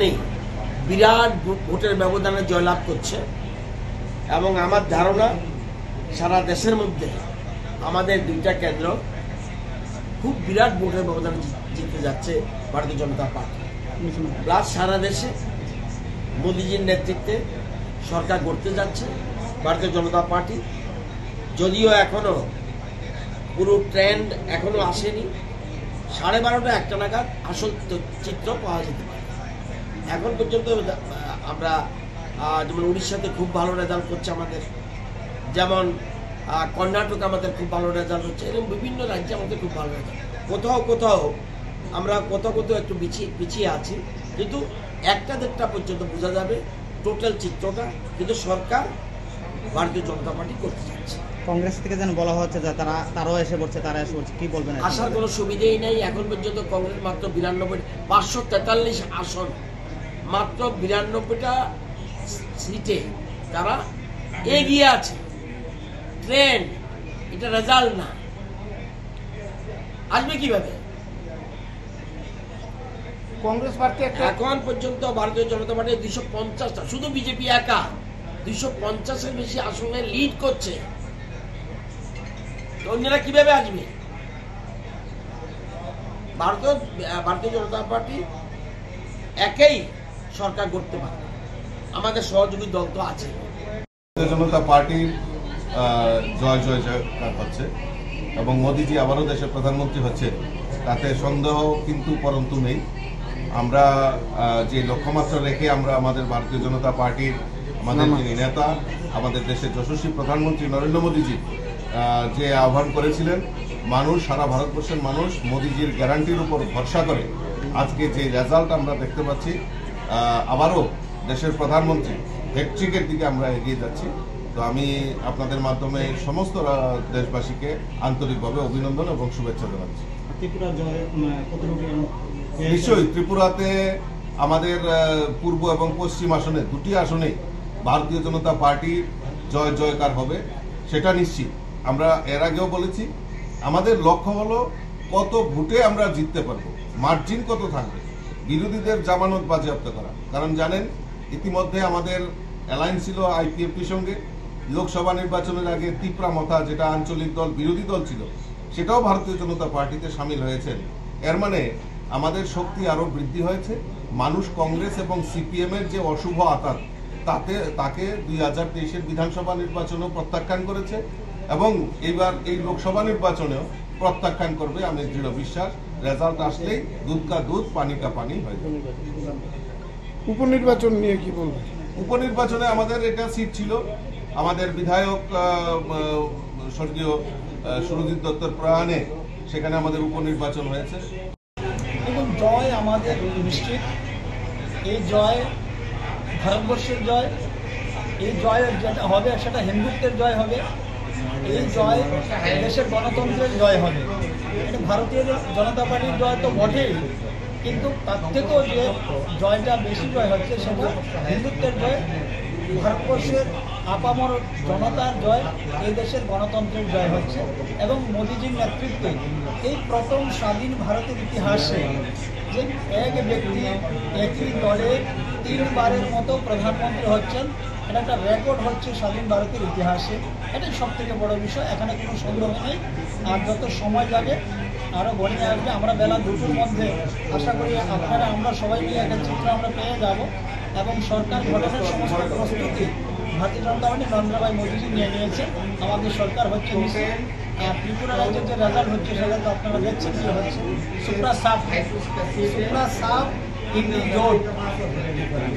নেই বিরাট ভোটের ব্যবধানে জয়লাভ করছে এবং আমার ধারণা সারা দেশের মধ্যে আমাদের দুইটা কেন্দ্র খুব বিরাট ভোটের ব্যবধানে জিততে যাচ্ছে ভারতীয় জনতা পার্টি। প্লাস সারা দেশে মোদিজির নেতৃত্বে সরকার গড়তে যাচ্ছে ভারতীয় জনতা পার্টি। যদিও এখনো পুরো ট্রেন্ড এখনো আসেনি, 12:30 একটা নাগাদ আসল চিত্র পাওয়া যেতে পারে। এখন পর্যন্ত আমরা যেমন উড়িষ্যাতে খুব ভালো রেজাল্ট করছে আমাদের, যেমন কর্ণাটক আমাদের খুব ভালো রেজাল্ট হচ্ছে, এরকম বিভিন্ন রাজ্যে আমাদের খুব ভালো রেজাল্ট। কোথাও কোথাও আমরা কোথাও একটু পিছিয়ে আছি, কিন্তু 1-1.5টা পর্যন্ত বোঝা যাবে টোটাল চিত্রটা। কিন্তু সরকার ভারতীয় জনতা পার্টি করতে যাচ্ছে। কংগ্রেস থেকে যেন বলা হচ্ছে যে তারাও এসে পড়ছে, কি বলবেন? আসার কোনো সুবিধাই নেই। এখন পর্যন্ত কংগ্রেস মাত্র 543 আসন, মাত্র 92টা সিটে তারা এগিয়ে আছে। ট্রেন্ড, এটা রেজাল্ট না। আসবে কিভাবে? কংগ্রেস পার্টি এখন পর্যন্ত ভারতীয় জনতা পার্টি 250টা, শুধু বিজেপি একা 250-এর বেশি আসনে লিড করছে। অন্যরা কিভাবে আসবে? ভারতীয় জনতা পার্টি একেই সরকার করতে পারে, আমাদের সহযোগী দল তো আছে। ভারতীয় জনতা পার্টির জয় জয়কার হচ্ছে এবং মোদিজি আবারও দেশের প্রধানমন্ত্রী হচ্ছে, তাতে সন্দেহ কিন্তু পরন্তু নেই। আমরা যে লক্ষ্যমাত্রা রেখে আমরা আমাদের ভারতীয় জনতা পার্টির আমাদের যিনি নেতা, আমাদের দেশের যশস্বী প্রধানমন্ত্রী নরেন্দ্র মোদিজি যে আহ্বান করেছিলেন, মানুষ, সারা ভারতবর্ষের মানুষ মোদিজির গ্যারান্টির উপর ভরসা করে আজকে যে রেজাল্ট আমরা দেখতে পাচ্ছি, আবারও দেশের প্রধানমন্ত্রী হ্যাট্রিকের দিকে আমরা এগিয়ে যাচ্ছি। তো আমি আপনাদের মাধ্যমে সমস্ত দেশবাসীকে আন্তরিকভাবে অভিনন্দন এবং শুভেচ্ছা জানাচ্ছি। নিশ্চয়ই ত্রিপুরাতে আমাদের পূর্ব এবং পশ্চিম আসনে, দুটি আসনে ভারতীয় জনতা পার্টির জয় জয়কার হবে, সেটা নিশ্চিত। আমরা এর আগেও বলেছি, আমাদের লক্ষ্য হলো কত ভোটে আমরা জিততে পারবো, মার্জিন কত থাকবে, বিরোধীদের জামানত বাজেয়াপ্ত করা। কারণ জানেন, ইতিমধ্যে আমাদের অ্যালায়েন্স ছিল আইপিএফটির সঙ্গে। লোকসভা নির্বাচনের আগে তিপ্রামথা, যেটা আঞ্চলিক দল, বিরোধী দল ছিল, সেটাও ভারতীয় জনতা পার্টিতে সামিল হয়েছেন। এর মানে আমাদের শক্তি আরো বৃদ্ধি হয়েছে। মানুষ কংগ্রেস এবং সিপিএম এর যে অশুভ আঘাত, তাকে 2023-এর বিধানসভা নির্বাচনেও প্রত্যাখ্যান করেছে এবং এইবার এই লোকসভা নির্বাচনেও প্রত্যাখ্যান করবে। আমি দৃঢ় বিশ্বাস, রেজাল্ট আসলেই দুধ কা দুধ, পানি কা পানি হয়ে যাবে। উপনির্বাচন নিয়ে কি বলবেন? উপনির্বাচনে আমাদের এটা সিট ছিল, আমাদের বিধায়ক স্বর্গীয় সুরজিৎ দত্তর প্রয়াণে সেখানে আমাদের উপনির্বাচন হয়েছে। এবং জয় আমাদের নিশ্চিত। এই জয় ভারতবর্ষের জয়। এই জয় যেটা হবে সেটা হিন্দুত্বের জয় হবে। এই জয় দেশের গণতন্ত্রের জয় হবে। এটা ভারতীয় জনতা পার্টির জয় তো বটেই, কিন্তু তার থেকেও যে জয়টা বেশি জয় হচ্ছে সেটা হিন্দুত্বের জয়, ভারতবর্ষের আপামর জনতার জয়, এই দেশের গণতন্ত্রের জয় হচ্ছে। এবং মোদিজির নেতৃত্বে এই প্রথম স্বাধীন ভারতের ইতিহাসে যে এক ব্যক্তি একই দলে 3বারের মতো প্রধানমন্ত্রী হচ্ছেন, এটা একটা রেকর্ড হচ্ছে স্বাধীন ভারতের ইতিহাসে। এটাই সব থেকে বড় বিষয়, এখানে কোনো সন্দেহ নেই। আর যত সময় যাবে আরও বড় আসবে। আমরা বেলা 2টোর মধ্যে আশা করি আপনারা, আমরা সবাই মিলে একটা চিত্র আমরা পেয়ে যাব এবং সরকার গঠনের সমস্ত প্রস্তুতি ভারতীয় জনতা পার্টি নরেন্দ্র ভাই মোদিজি নিয়ে নিয়েছে। আমাদের সরকার হচ্ছে নিশ্চিত। আর ত্রিপুরা রাজ্যের যে রেজাল্ট হচ্ছে সেটা তো আপনারা দেখছেন কি হচ্ছে, সুপ্রা সাফ ইন দি জোট।